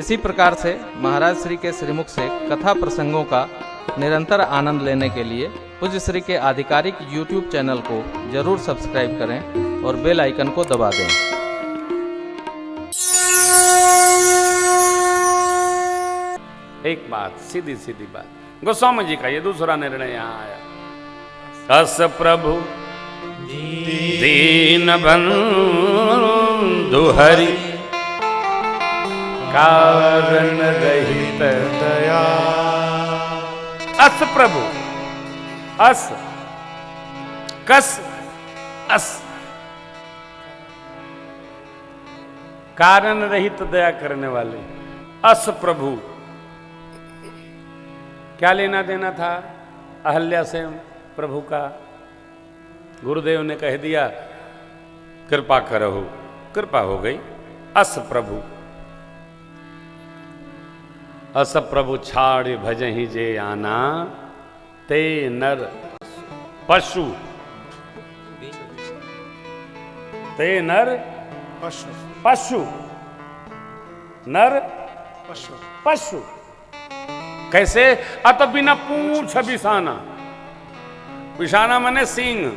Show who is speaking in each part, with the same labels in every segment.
Speaker 1: इसी प्रकार से महाराज श्री के श्रीमुख से कथा प्रसंगों का निरंतर आनंद लेने के लिए पूज्य श्री के आधिकारिक YouTube चैनल को जरूर सब्सक्राइब करें और बेल आइकन को दबा दें।
Speaker 2: एक बात, सीधी सीधी बात, गोस्वामी जी का ये दूसरा निर्णय यहाँ आया। अस प्रभु दीन बंधु हरि कारण रहित दया। अस प्रभु, अस कस अस, कारण रहित दया करने वाले अस प्रभु। क्या लेना देना था अहल्या से प्रभु का? गुरुदेव ने कह दिया कृपा करो, कृपा हो गई। अस प्रभु, अस प्रभु छाड़ भजहि जे आना, ते नर पशु, ते नर
Speaker 3: पशु,
Speaker 2: पशु, नर
Speaker 3: पशु,
Speaker 2: पशु। कैसे? अत बिना पूंछ बिसाना, बिसाना माने सींग।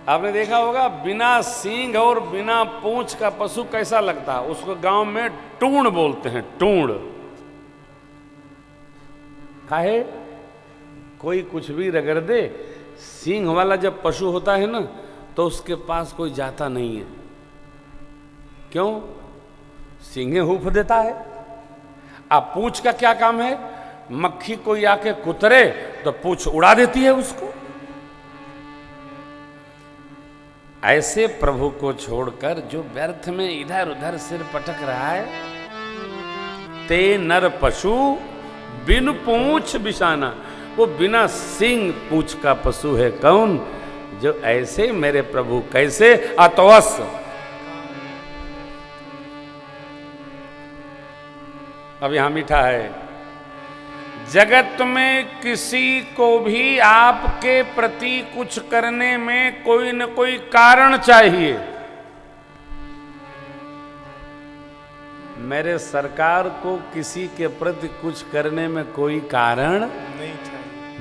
Speaker 2: आपने देखा होगा बिना सींग और बिना पूंछ का पशु कैसा लगता है? उसको गांव में टूण बोलते हैं, टूण। काहे? कोई कुछ भी रगड़ दे, सींग वाला जब पशु होता है ना तो उसके पास कोई जाता नहीं है। क्यों? सींगे हूफ देता है। अब पूंछ का क्या काम है? मक्खी कोई आके कुतरे तो पूंछ उड़ा देती है उसको। ऐसे प्रभु को छोड़कर जो व्यर्थ में इधर उधर सिर पटक रहा है, ते नर पशु बिन पूंछ बिसाना। वो बिना सींग पूंछ का पशु है कौन? जो ऐसे मेरे प्रभु कैसे? अतवस। अब यहां मीठा है। जगत में किसी को भी आपके प्रति कुछ करने में कोई न कोई कारण चाहिए। मेरे सरकार को किसी के प्रति कुछ करने में कोई कारण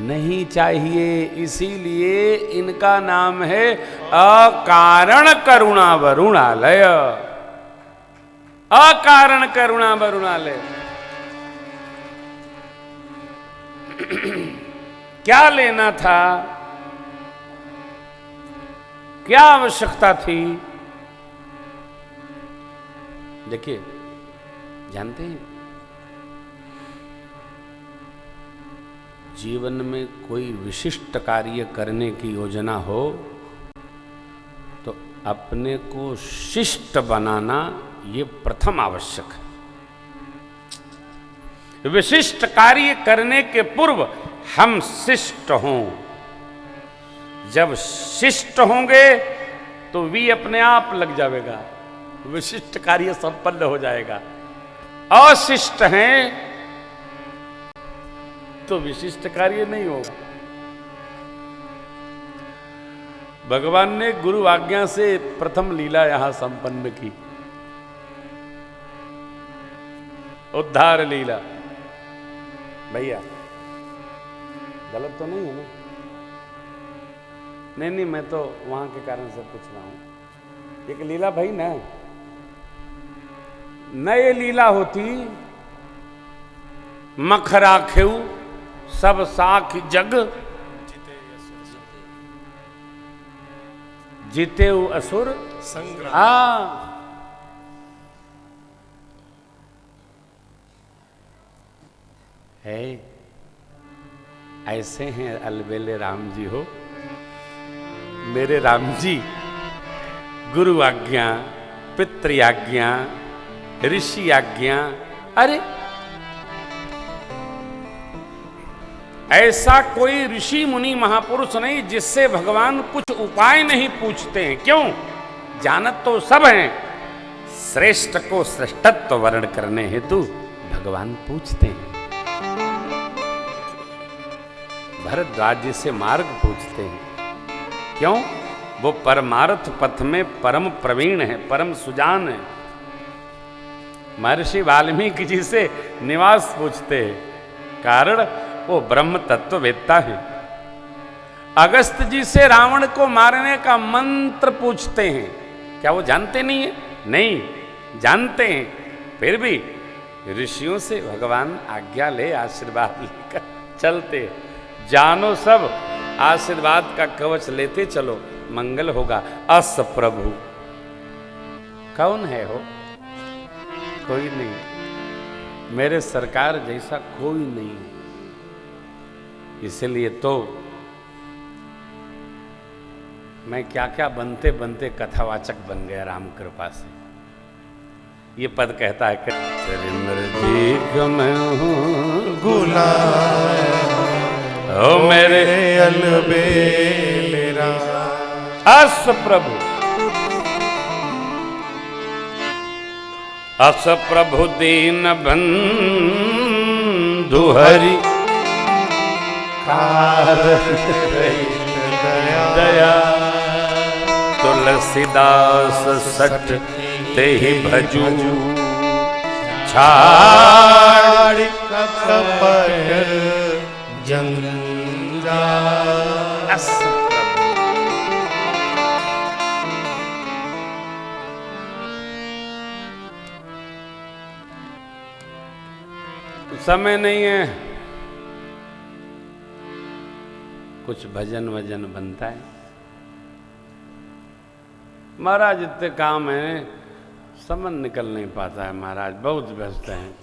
Speaker 2: नहीं चाहिए। इसीलिए इनका नाम है अकारण करुणा वरुणालय। अकारण करुणा वरुणालय। क्या लेना था? क्या आवश्यकता थी? देखिए, जानते हैं जीवन में कोई विशिष्ट कार्य करने की योजना हो तो अपने को शिष्ट बनाना ये प्रथम आवश्यक है। विशिष्ट कार्य करने के पूर्व हम शिष्ट हों। जब शिष्ट होंगे तो भी अपने आप लग जाएगा, विशिष्ट कार्य संपन्न हो जाएगा। अशिष्ट हैं तो विशिष्ट कार्य नहीं होगा। भगवान ने गुरु आज्ञा से प्रथम लीला यहां संपन्न की, उद्धार लीला। भैया गलत तो नहीं है ना? नहीं, मैं तो वहां के कारण से पूछ रहा हूं। एक लीला भाई ना, न ये लीला होती मखरा खेऊ सब साख जग, जीते असुर संग्राम। है ऐसे हैं अलबेले राम जी हो। मेरे राम जी गुरु आज्ञा, पितृ आज्ञा, ऋषि आज्ञा। अरे ऐसा कोई ऋषि मुनि महापुरुष नहीं जिससे भगवान कुछ उपाय नहीं पूछते हैं। क्यों? जानत तो सब हैं, श्रेष्ठ को श्रेष्ठत्व वर्ण करने हेतु भगवान पूछते हैं। भरद्वाज से मार्ग पूछते हैं। क्यों? वो परमार्थ पथ में परम प्रवीण है, परम सुजान है। महर्षि वाल्मीकि जी से निवास पूछते हैं, कारण वो ब्रह्म तत्व वेदता है। अगस्त जी से रावण को मारने का मंत्र पूछते हैं, क्या वो जानते नहीं है? नहीं, जानते हैं, फिर भी ऋषियों से भगवान आज्ञा ले, आशीर्वाद लेकर चलते। जानो सब, आशीर्वाद का कवच लेते चलो, मंगल होगा। अस प्रभु कौन है हो? कोई नहीं, मेरे सरकार जैसा कोई नहीं। इसलिए तो मैं क्या क्या बनते बनते कथावाचक बन गया राम कृपा से। ये पद कहता है ओ मेरे
Speaker 3: अलबेलेरा
Speaker 2: अस प्रभु, अस प्रभु दीन बंधु हरि दया, तुलसीदास सट ते ही भजू, छाड़
Speaker 3: कपट जंजा।
Speaker 2: अस समय नहीं है, कुछ भजन वजन बनता है। महाराज इतने काम है, समय निकल नहीं पाता है। महाराज बहुत व्यस्त हैं।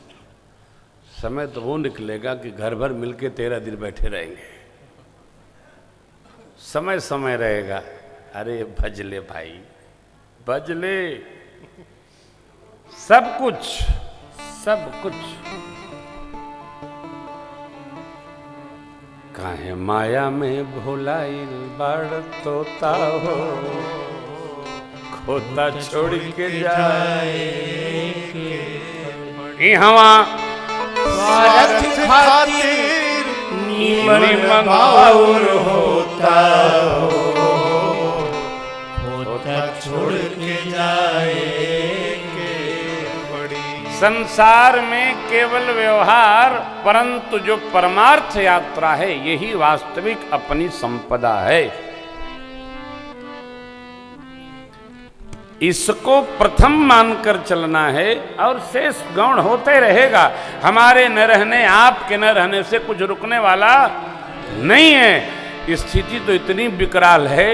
Speaker 2: समय तो वो निकलेगा कि घर भर मिलके 13 दिन बैठे रहेंगे। समय समय रहेगा। अरे भज ले भाई, भज ले, सब कुछ, सब कुछ। काहे माया में भुलाइल बड़ तोता हो, खोता छोड़ के जाए हवा
Speaker 3: स्वार्थ खातिर
Speaker 2: नीमन मंगौर
Speaker 3: होता हो, खोता छोड़ के जाए के बड़ी।
Speaker 2: संसार में केवल व्यवहार, परंतु जो परमार्थ यात्रा है यही वास्तविक अपनी संपदा है। इसको प्रथम मानकर चलना है और शेष गौण होते रहेगा। हमारे न रहने, आपके न रहने से कुछ रुकने वाला नहीं है। स्थिति तो इतनी विकराल है,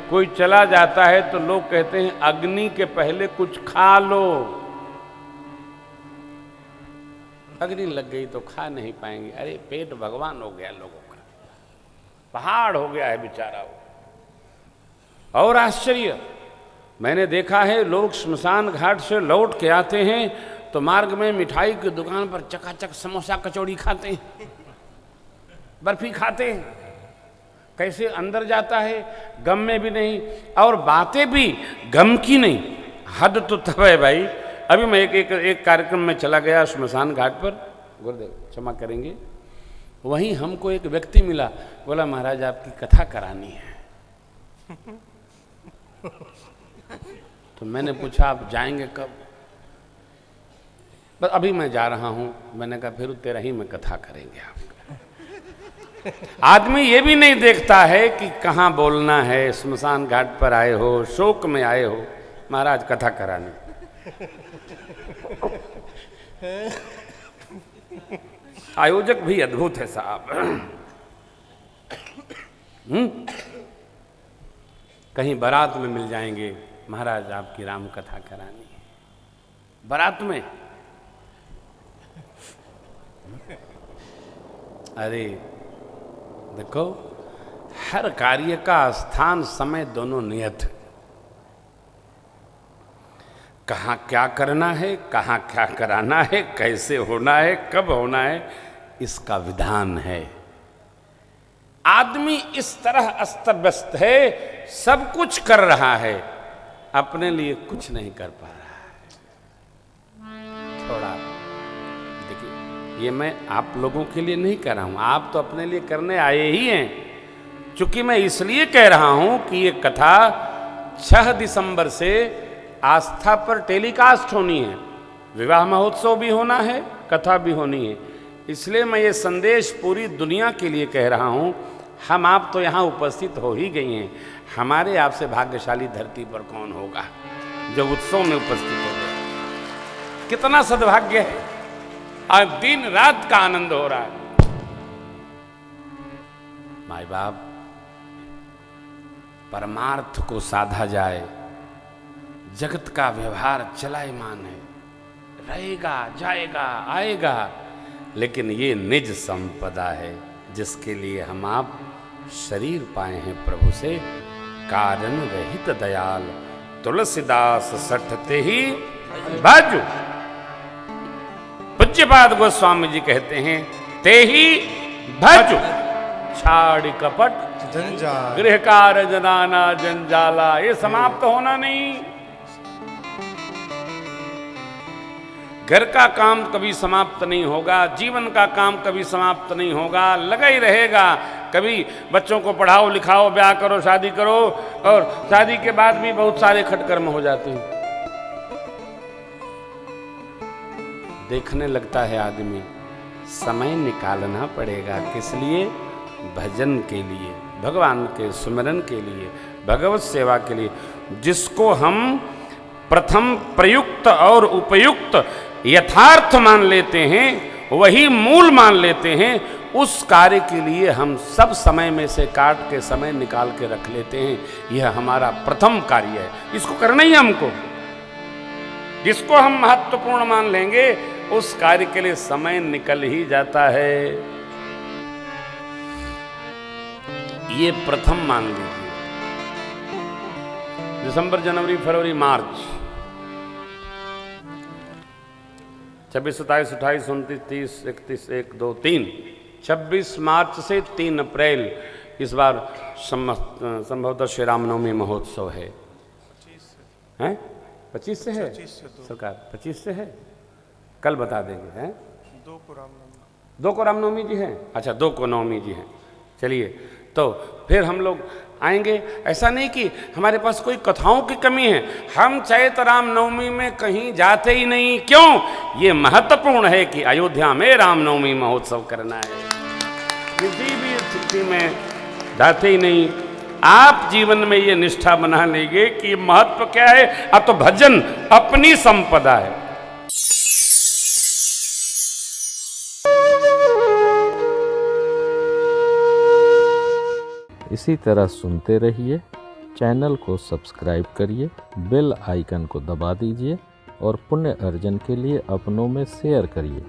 Speaker 2: कोई चला जाता है तो लोग कहते हैं अग्नि के पहले कुछ खा लो। अग्नि लग गई तो खा नहीं पाएंगे। अरे पेट भगवान हो गया लोगों का, पहाड़ हो गया है बेचारा। और आश्चर्य, मैंने देखा है लोग श्मशान घाट से लौट के आते हैं तो मार्ग में मिठाई की दुकान पर चकाचक समोसा कचौड़ी खाते हैं, बर्फी खाते हैं। कैसे अंदर जाता है, गम में भी नहीं और बातें भी गम की नहीं। हद तो तब है भाई। अभी मैं एक कार्यक्रम में चला गया श्मशान घाट पर, गुरुदेव क्षमा करेंगे, वहीं हमको एक व्यक्ति मिला, बोला महाराज आपकी कथा करानी है। तो मैंने पूछा आप जाएंगे कब? बस अभी मैं जा रहा हूं। मैंने कहा फिर तेरा ही में कथा करेंगे आप। आदमी ये भी नहीं देखता है कि कहाँ बोलना है। श्मशान घाट पर आए हो, शोक में आए हो, महाराज कथा कराने। आयोजक भी अद्भुत है साहब। कहीं बारात में मिल जाएंगे, महाराज आपकी राम कथा करानी है। बारात में अरे देखो, हर कार्य का स्थान समय दोनों नियत। कहाँ क्या करना है, कहाँ क्या कराना है, कैसे होना है, कब होना है, इसका विधान है। आदमी इस तरह अस्त व्यस्त है, सब कुछ कर रहा है, अपने लिए कुछ नहीं कर पा रहा है। थोड़ा देखिए, ये मैं आप लोगों के लिए नहीं कह रहा हूं, आप तो अपने लिए करने आए ही हैं। चूंकि मैं इसलिए कह रहा हूं कि ये कथा 6 दिसंबर से आस्था पर टेलीकास्ट होनी है। विवाह महोत्सव भी होना है, कथा भी होनी है। इसलिए मैं ये संदेश पूरी दुनिया के लिए कह रहा हूँ। हम आप तो यहाँ उपस्थित हो ही गई हैं, हमारे आपसे भाग्यशाली धरती पर कौन होगा जो उत्सव में उपस्थित हो गया। कितना सद्भाग्य है, आज दिन रात का आनंद हो रहा है। माई बाप, परमार्थ को साधा जाए, जगत का व्यवहार चलायमान है, रहेगा, जाएगा, आएगा, लेकिन ये निज संपदा है जिसके लिए हम आप शरीर पाए हैं प्रभु से। कारण रहित दयाल तुलसीदास सठते ही बाजू। पूज्यपाद गोस्वामी जी कहते हैं, ते ही भजु छाड़ कपट
Speaker 3: जंजाल
Speaker 2: गृह कार्य जनाना जंजाला। ये समाप्त होना नहीं। घर का काम कभी समाप्त नहीं होगा, जीवन का काम कभी समाप्त नहीं होगा, लगा ही रहेगा। कभी बच्चों को पढ़ाओ लिखाओ, ब्याह करो, शादी करो, और शादी के बाद भी बहुत सारे खटकर्म हो जाते हैं। देखने लगता है आदमी, समय निकालना पड़ेगा। किस लिए? भजन के लिए, भगवान के सुमिरन के लिए, भगवत सेवा के लिए। जिसको हम प्रथम प्रयुक्त और उपयुक्त यथार्थ मान लेते हैं, वही मूल मान लेते हैं, उस कार्य के लिए हम सब समय में से काट के समय निकाल के रख लेते हैं। यह हमारा प्रथम कार्य है, इसको करना ही हमको। जिसको हम महत्वपूर्ण मान लेंगे, उस कार्य के लिए समय निकल ही जाता है। ये प्रथम मान लीजिए। दिसंबर, जनवरी, फरवरी, मार्च, 26, 27, 28, 29, 30, 31, 1, 2, 3, 26 मार्च से 3 अप्रैल इस बार संभवतः श्री रामनवमी महोत्सव है। 25 से है सरकार, 25 से है, कल बता देंगे। हैं 2 को रामनवमी जी है। अच्छा, 2 को नवमी जी है। चलिए, तो फिर हम लोग आएंगे। ऐसा नहीं कि हमारे पास कोई कथाओं की कमी है, हम चैत रामनवमी में कहीं जाते ही नहीं। क्यों? ये महत्वपूर्ण है कि अयोध्या में रामनवमी महोत्सव करना है। किसी भी स्थिति में जाते ही नहीं। आप जीवन में ये निष्ठा बना लेंगे कि महत्व क्या है। अब तो भजन अपनी संपदा है।
Speaker 1: इसी तरह सुनते रहिए, चैनल को सब्सक्राइब करिए, बेल आइकन को दबा दीजिए और पुण्य अर्जन के लिए अपनों में शेयर करिए।